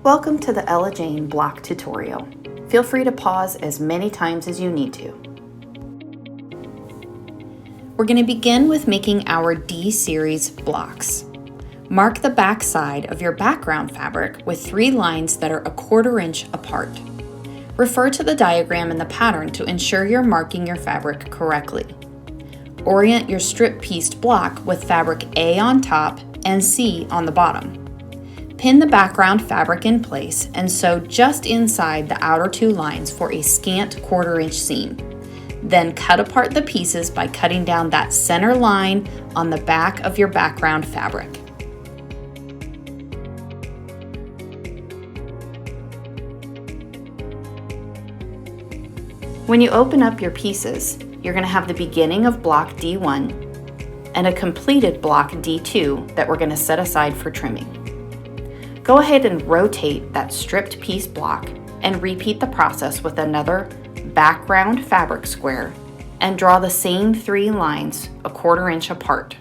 Welcome to the Ella Jane block tutorial. Feel free to pause as many times as you need to. We're going to begin with making our D series blocks. Mark the back side of your background fabric with 3 lines that are 1/4 inch apart. Refer to the diagram in the pattern to ensure you're marking your fabric correctly. Orient your strip pieced block with fabric A on top and C on the bottom. Pin the background fabric in place and sew just inside the outer 2 lines for a scant 1/4 inch seam. Then cut apart the pieces by cutting down that center line on the back of your background fabric. When you open up your pieces, you're going to have the beginning of block D1 and a completed block D2 that we're going to set aside for trimming. Go ahead and rotate that stripped piece block and repeat the process with another background fabric square and draw the same 3 lines 1/4 inch apart.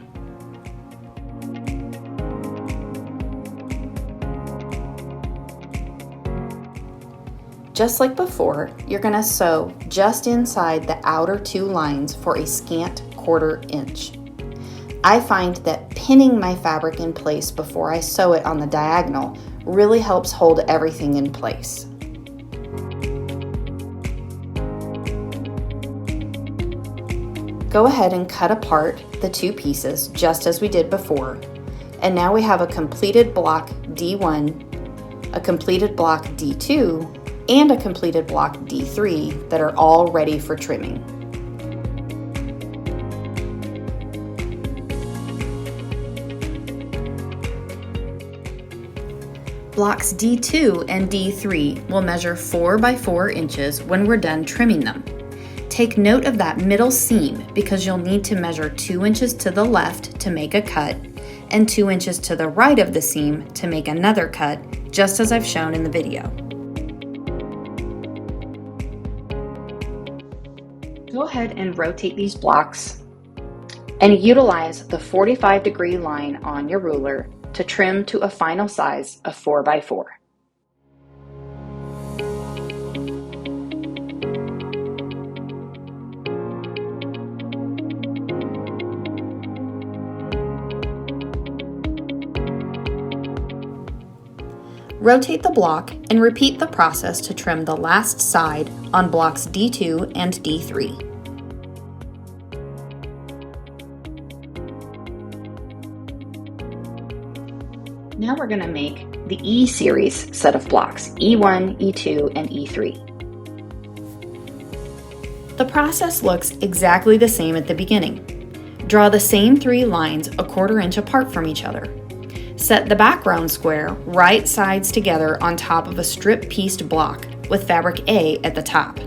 Just like before, you're going to sew just inside the outer 2 lines for a scant 1/4 inch. I find that pinning my fabric in place before I sew it on the diagonal really helps hold everything in place. Go ahead and cut apart the 2 pieces just as we did before, and now we have a completed block D1, a completed block D2, and a completed block D3 that are all ready for trimming. Blocks D2 and D3 will measure 4 by 4 inches when we're done trimming them. Take note of that middle seam because you'll need to measure 2 inches to the left to make a cut and 2 inches to the right of the seam to make another cut, just as I've shown in the video. Go ahead and rotate these blocks and utilize the 45-degree line on your ruler to trim to a final size of 4 by 4. Rotate the block and repeat the process to trim the last side on blocks D2 and D3. Now we're going to make the E series set of blocks, E1, E2, and E3. The process looks exactly the same at the beginning. Draw the same 3 lines 1/4 inch apart from each other. Set the background square right sides together on top of a strip pieced block with fabric A at the top.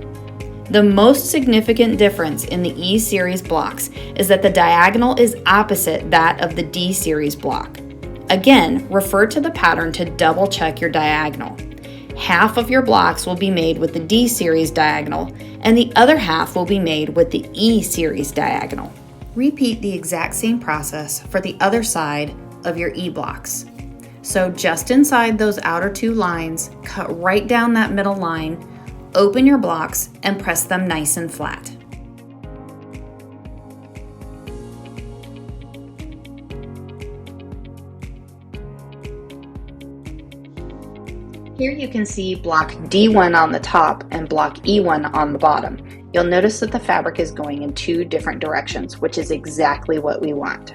The most significant difference in the E series blocks is that the diagonal is opposite that of the D series block. Again, refer to the pattern to double check your diagonal. Half of your blocks will be made with the D series diagonal and the other half will be made with the E series diagonal. Repeat the exact same process for the other side of your E blocks. So just inside those outer 2 lines, cut right down that middle line, open your blocks and press them nice and flat. Here you can see block D1 on the top and block E1 on the bottom. You'll notice that the fabric is going in 2 different directions, which is exactly what we want.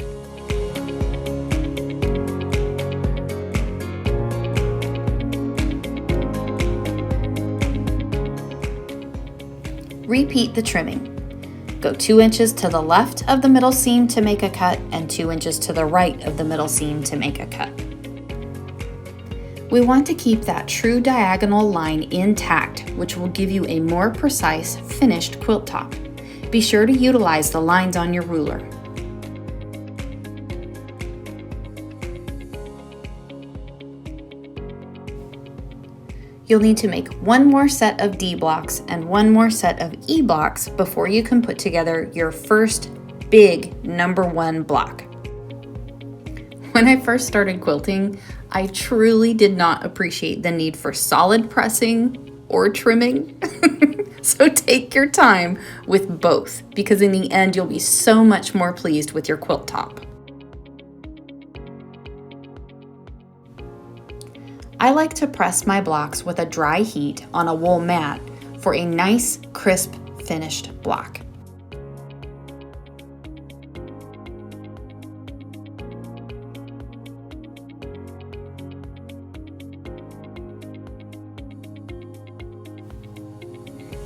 Repeat the trimming. Go 2 inches to the left of the middle seam to make a cut and 2 inches to the right of the middle seam to make a cut. We want to keep that true diagonal line intact, which will give you a more precise finished quilt top. Be sure to utilize the lines on your ruler. You'll need to make 1 more set of D blocks and 1 more set of E blocks before you can put together your first big number 1 block. When I first started quilting, I truly did not appreciate the need for solid pressing or trimming. So take your time with both, because in the end you'll be so much more pleased with your quilt top. I like to press my blocks with a dry heat on a wool mat for a nice, crisp, finished block.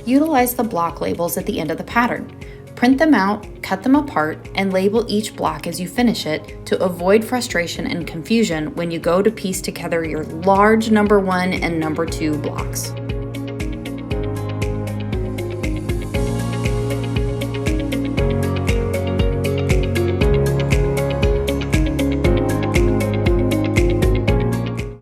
Utilize the block labels at the end of the pattern. Print them out, cut them apart, and label each block as you finish it to avoid frustration and confusion when you go to piece together your large number 1 and number 2 blocks.